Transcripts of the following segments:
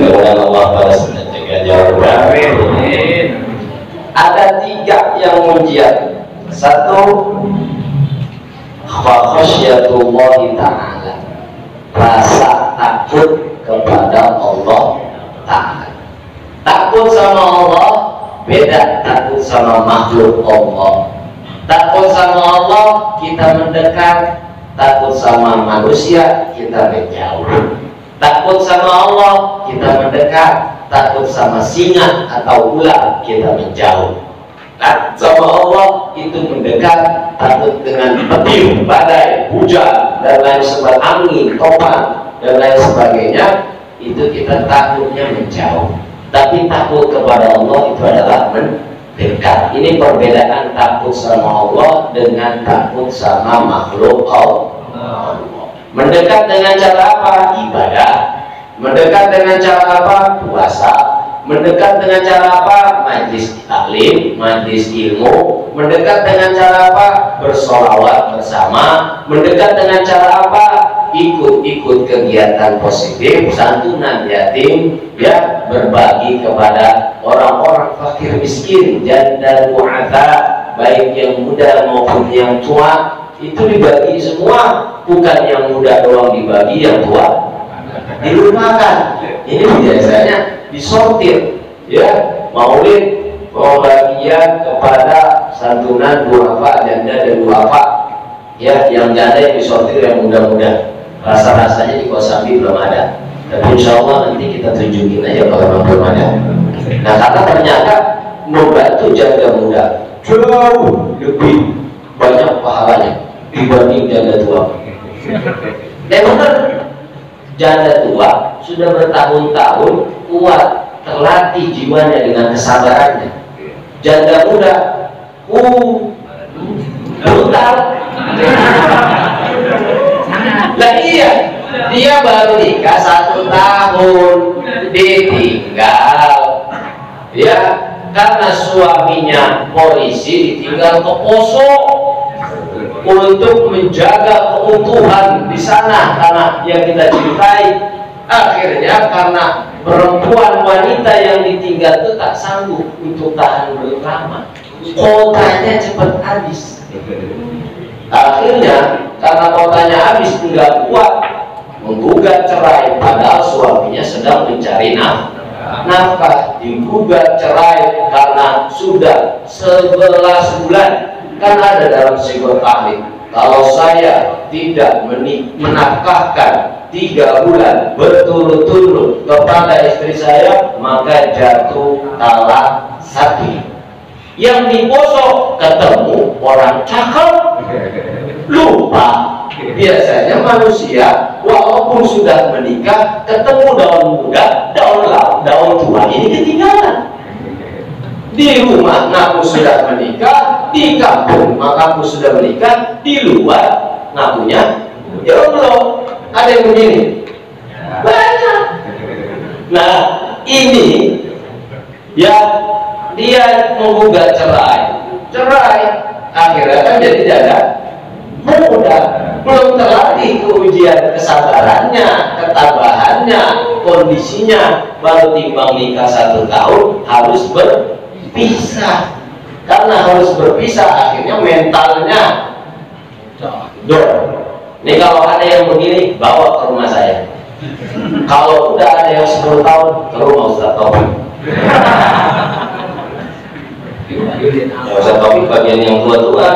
Mudah-mudahan Allah balas dan jaga jauh. Amin. Ada 3 yang mujian. 1, khasyiatullahi ta'ala, rasa takut kepada Allah Ta'ala. Takut sama Allah beda takut sama makhluk Allah. Takut sama Allah kita mendekat, takut sama manusia kita menjauh. Takut sama Allah kita mendekat, takut sama singa atau ular kita menjauh. Takut sama Allah itu mendekat, takut dengan petir, badai, hujan dan lain sebagainya, angin, topan dan lain sebagainya, itu kita takutnya menjauh. Tapi takut kepada Allah itu adalah mendekat. Ini perbedaan takut sama Allah dengan takut sama makhluk Allah. Mendekat dengan cara apa? Ibadah. Mendekat dengan cara apa? Puasa. Mendekat dengan cara apa? Majlis taklim, majlis ilmu. Mendekat dengan cara apa? Bersolawat bersama. Mendekat dengan cara apa? Ikut-ikut kegiatan positif, santunan yatim, ya, berbagi kepada orang-orang fakir miskin, janda du'afa, baik yang muda maupun yang tua, itu dibagi semua. Bukan yang muda doang dibagi, yang tua dilupakan. Ini biasanya disortir, ya, maulid pembagian kepada santunan du'afa, janda dan du'afa, ya, yang janda yang disortir yang muda-muda. Rasa-rasanya di Kosambi belum ada, tapi insya Allah nanti kita tunjukin aja kalau belum ada. Nah, karena ternyata membantu janda muda jauh lebih banyak pahalanya dibanding janda tua. Benar, janda tua sudah bertahun-tahun kuat, terlatih jiwanya dengan kesabarannya. Janda muda, brutal. Lah iya, dia baru nikah 1 tahun, ditinggal, ya, karena suaminya polisi, ditinggal ke poso untuk menjaga keutuhan di sana tanah yang kita cintai. Akhirnya karena perempuan wanita yang ditinggal itu tak sanggup untuk tahan berlama, kotanya cepat habis. Akhirnya karena kotanya habis, tidak kuat, menggugat cerai, padahal suaminya sedang mencari nafkah. Digugat cerai karena sudah 11 bulan. Kan ada dalam Syigur Ahli, kalau saya tidak menafkahkan 3 bulan berturut-turut kepada istri saya, maka jatuh talak sakit. Yang di poso ketemu orang cakep, lupa. Biasanya manusia walaupun sudah menikah, ketemu daun muda, daun tua ini ketinggalan. Di rumah ngaku sudah menikah, di kampung ngaku sudah menikah, di luar ngakunya ya Allah. Ada yang begini banyak. Nah, ini ya, dia menggugat cerai, akhirnya kan jadi janda muda, belum terlatih keujian kesabarannya, ketabahannya, kondisinya, baru timbang nikah 1 tahun harus berpisah. Karena harus berpisah, akhirnya mentalnya dor. Ini kalau ada yang begini, bawa ke rumah saya. Kalau udah ada yang 10 tahun, ke rumah Ustaz Taufik. Ya, Ustaz Taufik bagian yang tua-tua.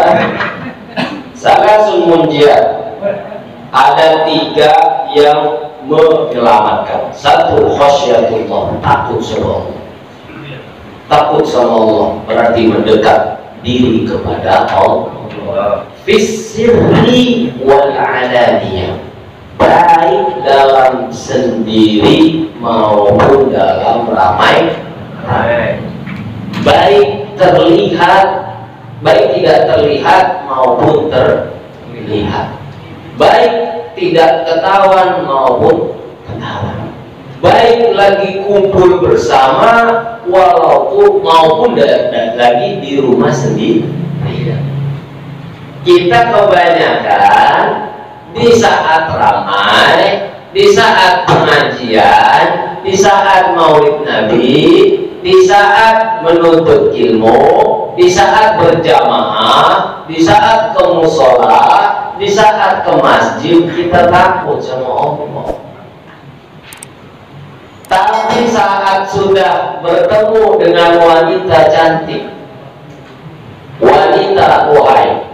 Salasun munjiat, ada 3 yang menyelamatkan. 1, khasyiatullah, takut sama Allah. Takut sama Allah berarti mendekat diri kepada Allah. Fisirri wal alaniyah, baik dalam sendiri maupun dalam ramai. Baik terlihat, baik tidak terlihat maupun terlihat, baik tidak ketahuan maupun ketahuan, baik lagi kumpul bersama walaupun maupun lagi di rumah sendiri. Kita kebanyakan di saat ramai, di saat pengajian, di saat maulid Nabi, di saat menuntut ilmu, di saat berjamaah, di saat ke musola, di saat ke masjid, kita takut sama Allah. Tapi saat sudah bertemu dengan wanita cantik, wanita wahai,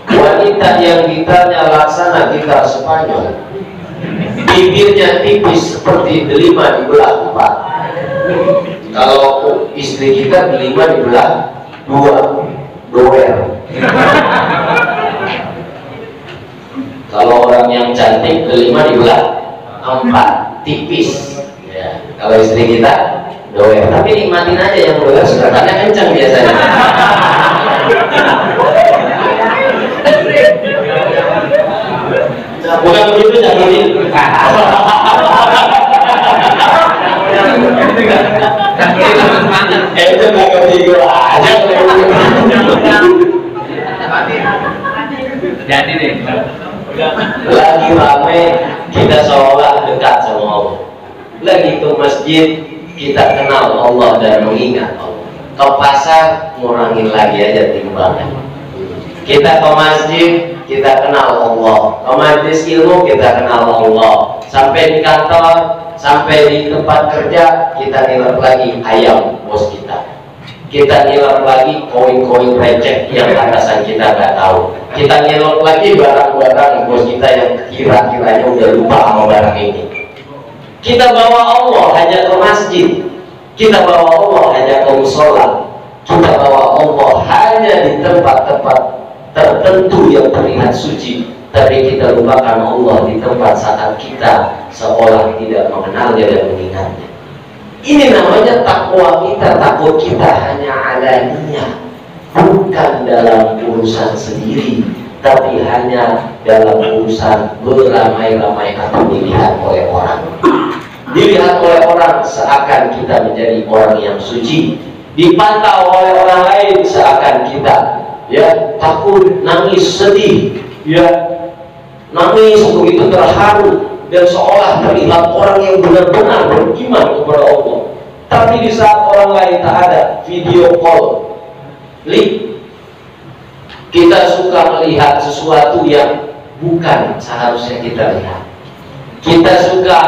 wanita yang gitarnya laksana gitar Spanyol, bibirnya tipis seperti delima dibelah empat. Kalau istri kita delima dibelah dua, doer. Kalau orang yang cantik delima dibelah empat, tipis. Ya, kalau istri kita doer. Tapi nikmatin aja yang doer, sebenarnya kencang biasanya. Bukan begitu, jangan itu. Itu nggak ketiga aja. Jadi deh. Lagi rame kita seolah dekat sama Allah. Lagi ke masjid kita kenal Allah dan mengingat Allah. Ke pasar ngurangin lagi aja timbangan. Kita ke masjid kita kenal Allah. Ke majelis ilmu kita kenal Allah. Sampai di kantor, sampai di tempat kerja kita nilai lagi ayam bos kita. Kita nilai lagi koin-koin receh yang atasan kita nggak tahu. Kita nilai lagi barang-barang bos kita yang kira-kiranya udah lupa sama barang ini. Kita bawa Allah hanya ke masjid, kita bawa Allah hanya ke musola, kita bawa Allah hanya di tempat-tempat tertentu yang terlihat suci, tapi kita lupakan Allah di tempat saat kita seolah tidak mengenalnya dan mengingatnya. Ini namanya takwa kita, takut kita hanya alaniyah, bukan dalam urusan sendiri, tapi hanya dalam urusan beramai-ramai atau dilihat oleh orang. Dilihat oleh orang seakan kita menjadi orang yang suci, dipantau oleh orang lain seakan kita ya takut, nangis, sedih, ya nangis begitu terharu dan seolah terlihat orang yang benar-benar beriman kepada Allah. Tapi di saat orang lain tak ada, video call, link, kita suka melihat sesuatu yang bukan seharusnya kita lihat. Kita suka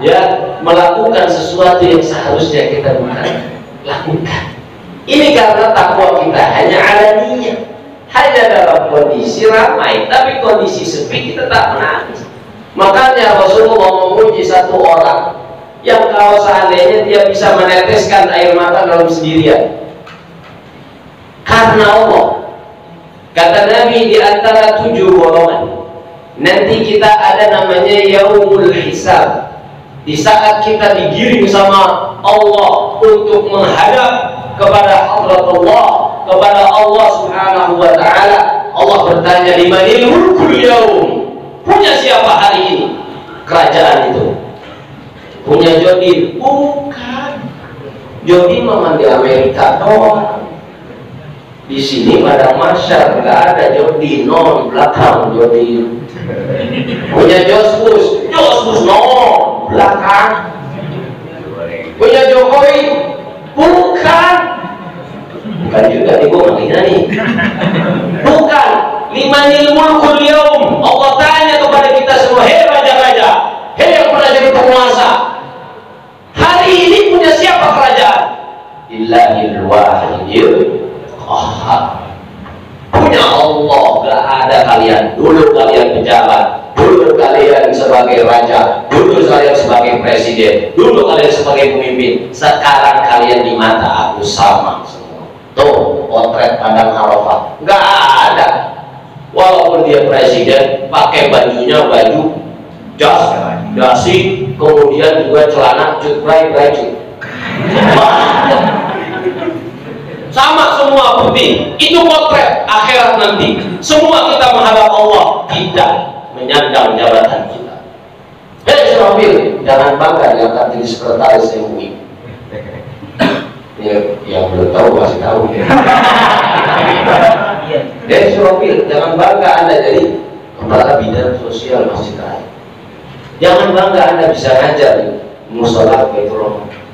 ya melakukan sesuatu yang seharusnya kita bukan lakukan. Ini karena takwa kita hanya alaniyah, hanya dalam kondisi ramai, tapi kondisi sepi kita tak menangis. Makanya Rasulullah memuji satu orang yang kalau seandainya dia bisa meneteskan air mata dalam sendirian karena Allah. Kata Nabi, di antara 7 golongan nanti kita ada namanya yaumul hisab. Di saat kita digiring sama Allah untuk menghadap kepada Allah, kepada Allah Subhanahu wa taala, Allah bertanya, limanil mulkul yaum? Punya siapa hari ini kerajaan itu? Punya Jodin? Bukan. Jodin memang di Amerika doang. Di sini pada masyarakat nggak ada Jodin, non belakang Jodin. Punya Jospus non belakang. Punya Jokowi? Bukan. Bukan juga nih, gue nggak nih. Bukan. Limanil mulkul yaum. Allah tanya kepada kita semua, hei raja-raja, hei yang pernah jadi penguasa, hari ini punya siapa kerajaan? Illahil wahidil qahhar. Punya Allah, gak ada kalian. Dulu kalian pejabat, dulu kalian sebagai raja, dulu kalian sebagai presiden, dulu kalian sebagai pemimpin. Sekarang kalian di mata aku sama semua. Tuh potret padang Arafah, gak ada. Walaupun dia presiden, pakai bajunya baju jas, dasi, kemudian juga celana cutbray, sama semua putih. Itu potret akhirat nanti. Semua kita menghadap Allah, tidak menyandang jabatan kita. Hei Surafil, jangan bangga diangkat jadi sekretaris MUI. Yang belum tahu masih tahu. Hei Surafil, jangan bangga Anda jadi kepala bidang sosial masjid raya. Jangan bangga Anda bisa ngajar musola Baitur Rahman.